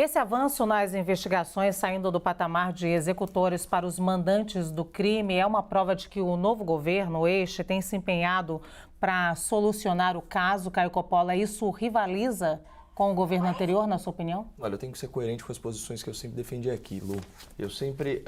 Esse avanço nas investigações, saindo do patamar de executores para os mandantes do crime, é uma prova de que o novo governo, este, tem se empenhado para solucionar o caso. Caio Coppola, isso rivaliza com o governo anterior, na sua opinião? Olha, eu tenho que ser coerente com as posições que eu sempre defendi aqui, Lu. Eu sempre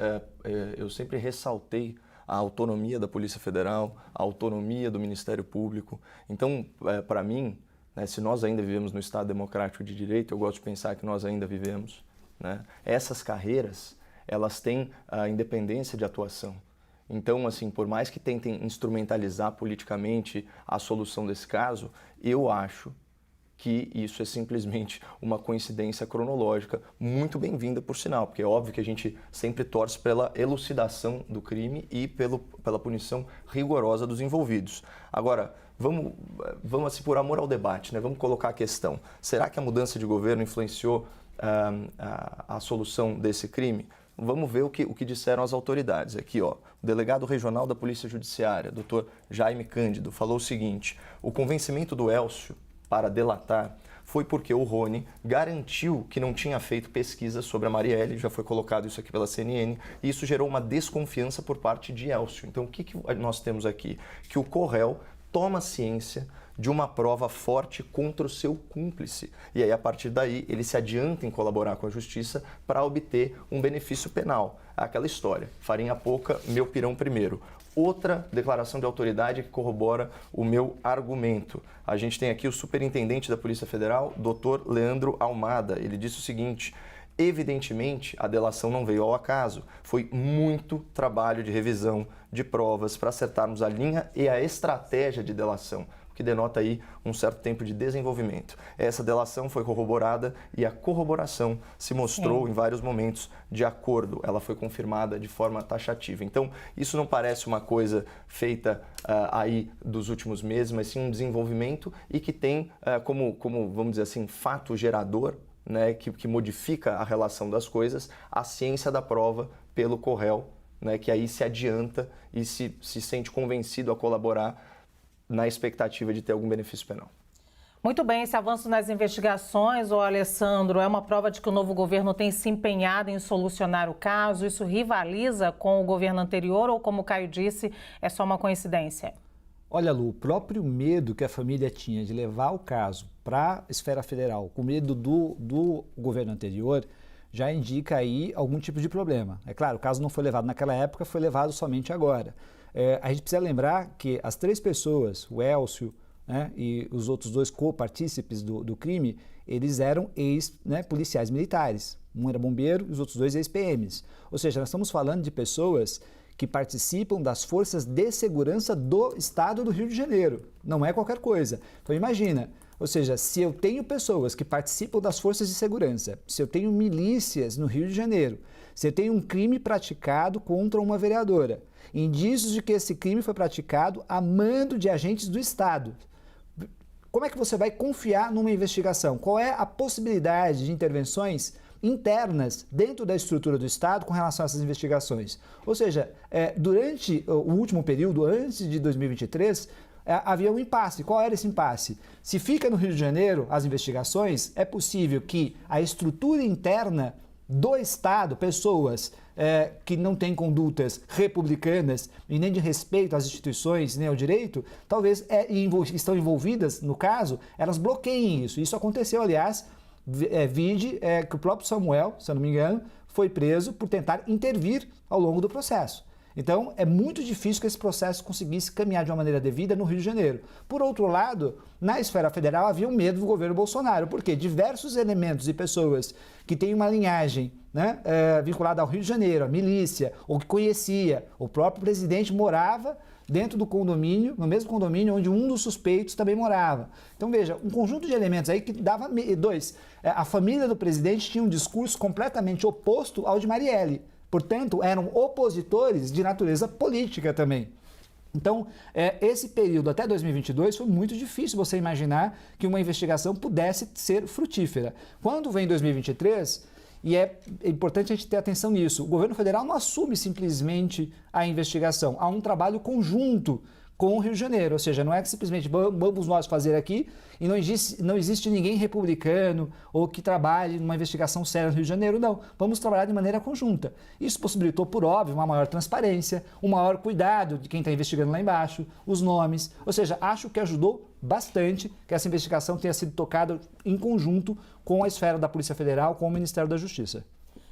ressaltei a autonomia da Polícia Federal, a autonomia do Ministério Público. Então, para mim, né, se nós ainda vivemos no Estado Democrático de Direito, eu gosto de pensar que nós ainda vivemos, né? Essas carreiras, elas têm a independência de atuação. Então, assim, por mais que tentem instrumentalizar politicamente a solução desse caso, eu acho que isso é simplesmente uma coincidência cronológica muito bem-vinda, por sinal, porque é óbvio que a gente sempre torce pela elucidação do crime e pela punição rigorosa dos envolvidos. Agora, vamos assim, por amor ao debate, né? Vamos colocar a questão. Será que a mudança de governo influenciou a solução desse crime? Vamos ver o que disseram as autoridades. Aqui, ó, o delegado regional da Polícia Judiciária, Dr. Jaime Cândido, falou o seguinte: o convencimento do Élcio para delatar foi porque o Rony garantiu que não tinha feito pesquisa sobre a Marielle, já foi colocado isso aqui pela CNN, e isso gerou uma desconfiança por parte de Élcio. Então, o que nós temos aqui? Que o Corréu toma ciência de uma prova forte contra o seu cúmplice. E aí, a partir daí, ele se adianta em colaborar com a justiça para obter um benefício penal. Aquela história, farinha pouca, meu pirão primeiro. Outra declaração de autoridade que corrobora o meu argumento. A gente tem aqui o superintendente da Polícia Federal, Dr. Leandro Almada. Ele disse o seguinte: evidentemente, a delação não veio ao acaso. Foi muito trabalho de revisão de provas para acertarmos a linha e a estratégia de delação, o que denota aí um certo tempo de desenvolvimento. Essa delação foi corroborada e a corroboração se mostrou em vários momentos de acordo. Ela foi confirmada de forma taxativa. Então, isso não parece uma coisa feita aí dos últimos meses, mas sim um desenvolvimento e que tem como, vamos dizer assim, fato gerador, né, que modifica a relação das coisas, a ciência da prova pelo Corréu, né, que aí se adianta e se sente convencido a colaborar na expectativa de ter algum benefício penal. Muito bem, esse avanço nas investigações, Alessandro, é uma prova de que o novo governo tem se empenhado em solucionar o caso. Isso rivaliza com o governo anterior ou, como o Caio disse, é só uma coincidência? Olha, Lu, o próprio medo que a família tinha de levar o caso para a esfera federal, com medo do governo anterior, já indica aí algum tipo de problema. É claro, o caso não foi levado naquela época, foi levado somente agora. A gente precisa lembrar que as três pessoas, o Élcio, né, e os outros dois co-partícipes do crime, eles eram ex-policiais militares. Um era bombeiro e os outros dois ex-PMs. Ou seja, nós estamos falando de pessoas que participam das forças de segurança do estado do Rio de Janeiro. Não é qualquer coisa. Então imagina, ou seja, se eu tenho pessoas que participam das forças de segurança, se eu tenho milícias no Rio de Janeiro, se eu tenho um crime praticado contra uma vereadora, indícios de que esse crime foi praticado a mando de agentes do Estado, como é que você vai confiar numa investigação? Qual é a possibilidade de intervenções internas dentro da estrutura do Estado com relação a essas investigações? Ou seja, durante o último período, antes de 2023, havia um impasse. Qual era esse impasse? Se fica no Rio de Janeiro as investigações, é possível que a estrutura interna do Estado, pessoas que não têm condutas republicanas e nem de respeito às instituições nem ao direito, talvez estão envolvidas no caso, elas bloqueiem isso. Isso aconteceu, aliás, vide que o próprio Samuel, se eu não me engano, foi preso por tentar intervir ao longo do processo. Então, é muito difícil que esse processo conseguisse caminhar de uma maneira devida no Rio de Janeiro. Por outro lado, na esfera federal havia um medo do governo Bolsonaro, porque diversos elementos e pessoas que têm uma linhagem, né, vinculada ao Rio de Janeiro, à milícia, ou que conhecia, o próprio presidente morava dentro do condomínio, no mesmo condomínio onde um dos suspeitos também morava. Então, veja, um conjunto de elementos aí que dava... a família do presidente tinha um discurso completamente oposto ao de Marielle. Portanto, eram opositores de natureza política também. Então, esse período até 2022 foi muito difícil você imaginar que uma investigação pudesse ser frutífera. Quando vem 2023, e é importante a gente ter atenção nisso, o governo federal não assume simplesmente a investigação. Há um trabalho conjunto com o Rio de Janeiro. Ou seja, não é que simplesmente vamos nós fazer aqui e não existe ninguém republicano ou que trabalhe numa investigação séria no Rio de Janeiro, não. Vamos trabalhar de maneira conjunta. Isso possibilitou, por óbvio, uma maior transparência, um maior cuidado de quem está investigando lá embaixo, os nomes. Ou seja, acho que ajudou bastante que essa investigação tenha sido tocada em conjunto com a esfera da Polícia Federal, com o Ministério da Justiça.